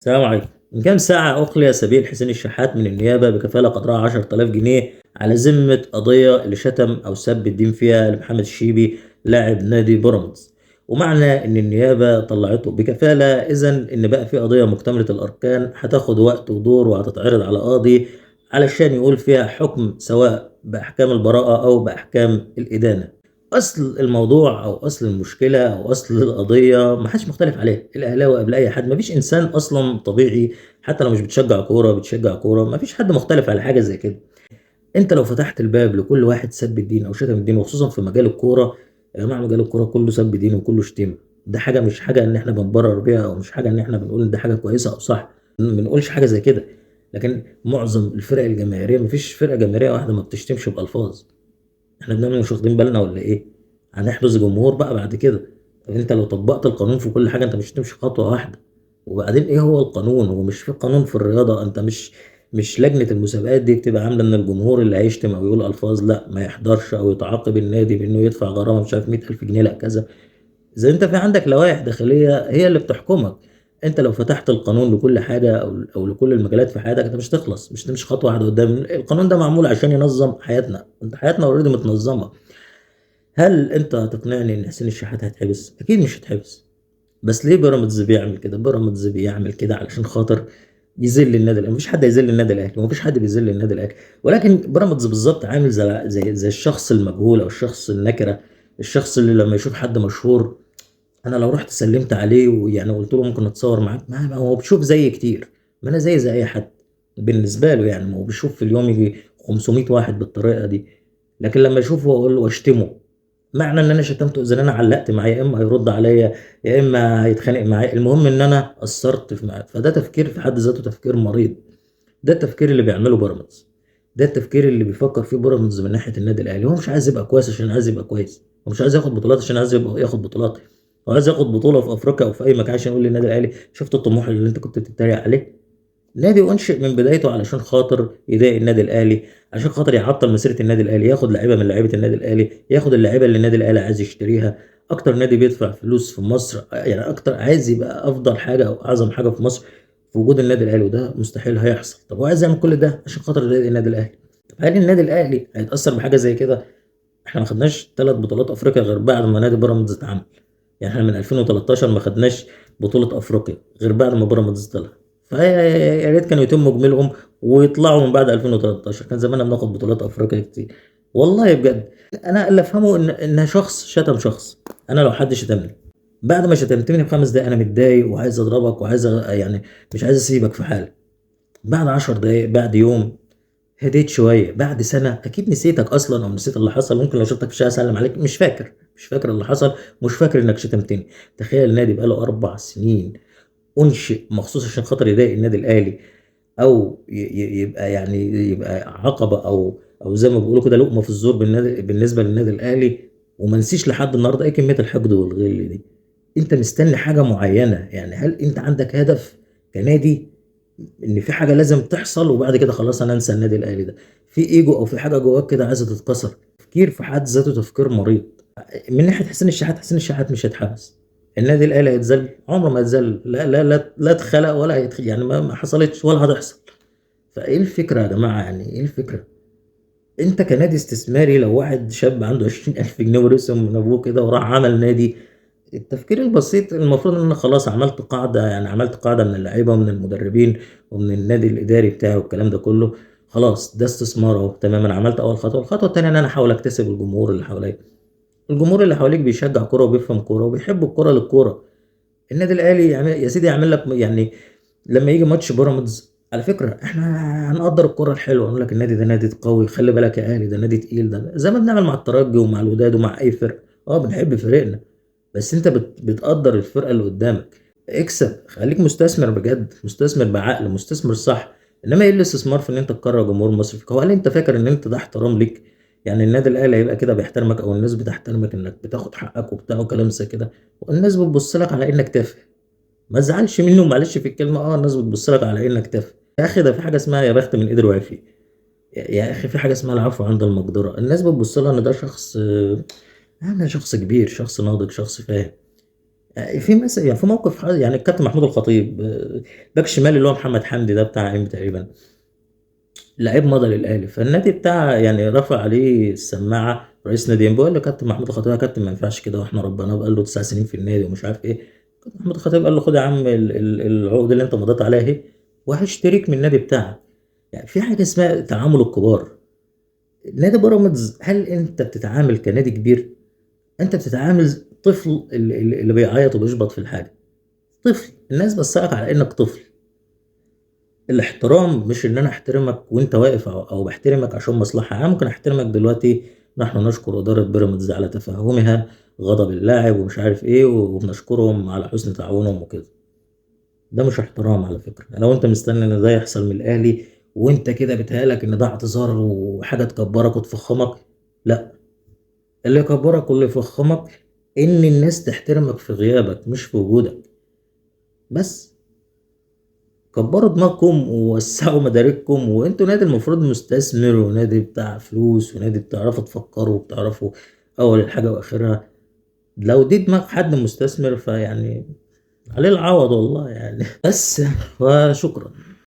السلام عليكم. من كام ساعة أخلي سبيل حسين الشحات من النيابة بكفالة قدرها 10,000 جنيه على ذمة قضية اللي شتم أو سب الدين فيها لمحمد الشيبي لاعب نادي بيراميدز. ومعنى إن النيابة طلعته بكفالة إذن إن بقى في قضية مكتملة الأركان هتاخد وقت ودور وهتتعرض على قاضي علشان يقول فيها حكم سواء بأحكام البراءة أو بأحكام الإدانة. أصل الموضوع أو أصل المشكلة أو أصل القضية ما حدش مختلف عليه، الأهلاوي قبل أي حد، ما فيش إنسان أصلا طبيعي حتى لو مش بتشجع كورة بتشجع كورة، ما فيش حد مختلف على حاجة زي كده. أنت لو فتحت الباب لكل واحد سب الدين أو شتم الدين وخصوصا في مجال الكورة، يا جماعة مجال الكورة كله سب دين وكله شتيمة. ده حاجة مش حاجة إن إحنا بنبرر بيها أو مش حاجة إن إحنا بنقول إن ده حاجة كويسة أو صح، ما بنقولش حاجة زي كده. لكن معظم الفرق الجماهيرية ما فيش فرقة جماهيرية واحدة ما بتشتمش بألفاظ. احنا بنعمل مش واخدين بالنا ولا ايه؟ هنحرز جمهور بقى بعد كده. طب انت لو طبقت القانون في كل حاجه انت مش هتمشي خطوه واحده. وبعدين ايه هو القانون؟ هو مش في قانون في الرياضه؟ انت مش لجنه المسابقات دي بتبقى عامله ان الجمهور اللي هيشتم او يقول الفاظ لا ما يحضرش او يتعاقب النادي بانه يدفع غرامه مش عارف 100,000 جنيه لا كذا. اذا انت في عندك لوائح داخليه هي اللي بتحكمك. انت لو فتحت القانون لكل حاجه او لكل المجالات في حياتك انت مش تخلص، مش تمشي خطوه واحده قدام. القانون ده معمول عشان ينظم حياتنا، انت حياتنا اوريدي متنظمه. هل انت هتقنعني ان حسين الشحات هيتحبس؟ اكيد مش هيتحبس. بس ليه بيراميدز بيعمل كده؟ بيراميدز بيعمل كده علشان خاطر يذل النادي الاهلي. مفيش حد هيذل النادي الاهلي ومفيش حد بيذل النادي الاهلي، ولكن بيراميدز بالظبط عامل زي الشخص المجهول او الشخص النكره. الشخص اللي لما يشوف حد مشهور، انا لو رحت سلمت عليه ويعني قلت له ممكن اتصور معاك، ما هو بيشوف زي كتير. ما انا زي اي حد بالنسبه له، يعني ما هو بيشوف في اليوم يجي 500 واحد بالطريقه دي. لكن لما اشوفه واقول له واشتمه، معنى ان انا شتمته اذا انا علقت معاه يا اما هيرد عليا يا اما هيتخانق معايا، المهم ان انا اثرت في معاه. فده تفكير في حد ذاته تفكير مريض. ده التفكير اللي بيعمله بيراميدز. ده التفكير اللي بيفكر فيه بيراميدز من ناحيه النادي الاهلي. هو مش عايز يبقى كويس عشان عايز يبقى كويس، هو مش عايز ياخد بطولات عشان عايز يبقى ياخد بطولات. هو عايز ياخد بطوله في افريقيا او في اي مكان عشان يقول للنادي الاهلي شفت الطموح اللي انت كنت بتتريق عليه. نادي أنشئ من بدايته علشان خاطر يضايق النادي الأهلي، عشان خاطر يعطل مسيرة النادي الأهلي، ياخد لعيبة من لعيبة النادي الأهلي، ياخد اللعيبة اللي النادي الأهلي عايز يشتريها. أكتر نادي بيدفع فلوس في مصر، يعني أكتر عايز يبقى أفضل حاجة أو أعظم حاجة في مصر في وجود النادي الأهلي، وده مستحيل هيحصل. طب هو عايز يعمل كل ده عشان خاطر يضايق النادي الأهلي. طب هل النادي الأهلي هيتأثر بحاجة زي كده؟ احنا ما خدناش 3 بطولات أفريقيا غير بعد ما نادي بيراميدز اتعمل. يعني احنا من 2013 ما خدناش بطولة افريقيا غير بعد ما بيراميدز طلع. فيا ريت كانوا يتم جميلهم ويطلعوا من بعد 2013، كان زماننا بناخد بطولات افريقيا كتير. والله بجد. انا اللي افهمه ان شخص شتم شخص. انا لو حد شتمني بعد ما شتمتني ب5 دقايق انا متضايق وعايز اضربك وعايز يعني مش عايز اسيبك في حالك. بعد 10 دقايق، بعد يوم، هديت شويه، بعد سنه اكيد نسيتك اصلا او نسيت اللي حصل. ممكن لو شفتك في الشارع اسلم عليك مش فاكر اللي حصل، مش فاكر انك شتمتني. تخيل النادي بقاله 4 سنين انشئ مخصوص عشان خاطر يضايق النادي الاهلي، او يبقى يعني يبقى عقبه او زي ما بيقولوا كده لقمه في الزور بالنسبه للنادي الاهلي. وما نسيش لحد النهارده ايه كميه الحقد والغل دي. انت مستني حاجه معينه؟ يعني هل انت عندك هدف كنادي ان في حاجه لازم تحصل وبعد كده خلاص انا انسى النادي الاهلي ده؟ في ايجو او في حاجه جواك كده عايزه تتكسر؟ تفكير في حد ذاته تفكير مريض. من ناحيه حسين الشحات، حسين الشحات مش هيتحبس. النادي الاهلي هيتذل؟ عمره ما هيتذل. لا لا لا لا اتخلق ولا يعني ما حصلتش ولا هتحصل. فايه الفكره يا جماعه؟ يعني ايه الفكره؟ انت كنادي استثماري، لو واحد شاب عنده 20,000 جنيه ورثهم من ابوه كده وراح عمل نادي، التفكير البسيط المفروض ان انا خلاص عملت قاعده، يعني عملت قاعده من اللعيبه ومن المدربين ومن النادي الاداري بتاعه والكلام ده كله. خلاص ده استثمار اهو، تمام. انا عملت اول خطوه. الخطوه الثانيه ان انا احاول اكتسب الجمهور اللي حواليا. الجمهور اللي حواليك بيشجع كوره وبيفهم كوره وبيحب الكوره للكوره. النادي الاهلي يا سيدي يعمل لك يعني لما يجي ماتش بيراميدز، على فكره احنا هنقدر الكوره الحلوه، نقول لك النادي ده نادي قوي، خلي بالك يا اهلي ده نادي تقيل، ده زي ما بنعمل مع الترجي ومع الوداد ومع اي فرقه. اه بنحب فريقنا، بس انت بتقدر الفرقه اللي قدامك. اكسب، خليك مستثمر بجد، مستثمر بعقل، مستثمر صح. انما ايه الاستثمار في ان انت تكره جمهور مصر فيك؟ هو هل انت فاكر ان انت ده احترام ليك؟ يعني النادي الاهلي هيبقى كده بيحترمك او الناس بتحترمك انك بتاخد حقك وبتاع وكلام زي كده، والناس بتبص لك على انك تافه؟ ما تزعلش منه معلش في الكلمه، الناس بتبص لك على انك تافه. يا اخي ده في حاجه اسمها يا بخت من قدر وعافي. يا اخي في حاجه اسمها العفو عند المقدره. الناس بتبص لها ان ده شخص، ده شخص كبير، شخص ناضج، شخص فاهم. في مثلا يعني في موقف يعني الكابتن محمود الخطيب، باك شمال اللي هو محمد حمدي ده بتاع انبي تقريبا، لعيب مضى للاهلي، فالنادي بتاع يعني رفع عليه السماعه، رئيس نادي انبي بيقول له كابتن محمود الخطيب يا كابتن ما ينفعش كده، واحنا ربنا بقى له 9 سنين في النادي ومش عارف ايه. كابتن محمود الخطيب قال له خد يا عم العقد اللي انت مضيت عليها اهي، وهشتريك من النادي بتاعك. يعني في حاجه اسمها تعامل الكبار. نادي بيراميدز، هل انت بتتعامل كنادي كبير؟ انت بتتعامل طفل اللي بيعيط وبيشبط في الحاجه، طفل. الناس بصلك على انك طفل. الاحترام مش ان انا احترمك وانت واقف أو بحترمك عشان مصلحه. انا ممكن احترمك دلوقتي، نحن نشكر اداره بيراميدز على تفهمها غضب اللاعب ومش عارف ايه، وبنشكرهم على حسن تعاونهم وكده. ده مش احترام على فكره. لو انت مستني ان ده يحصل من الاهلي وانت كده بيتهيألك ان ده اعتذار وحاجه تكبرك وتفخمك، لا. اللي يكبرك واللي يفخمك ان الناس تحترمك في غيابك مش في وجودك بس. كبروا دماغكم ووسعوا مدارككم، وانتوا نادي المفروض مستثمر ونادي بتاع فلوس ونادي بتعرفوا تفكروا وبتعرفوا اول الحاجة واخرها. لو دي دماغ حد مستثمر فيعني عليه العوض والله يعني. بس. وشكرا.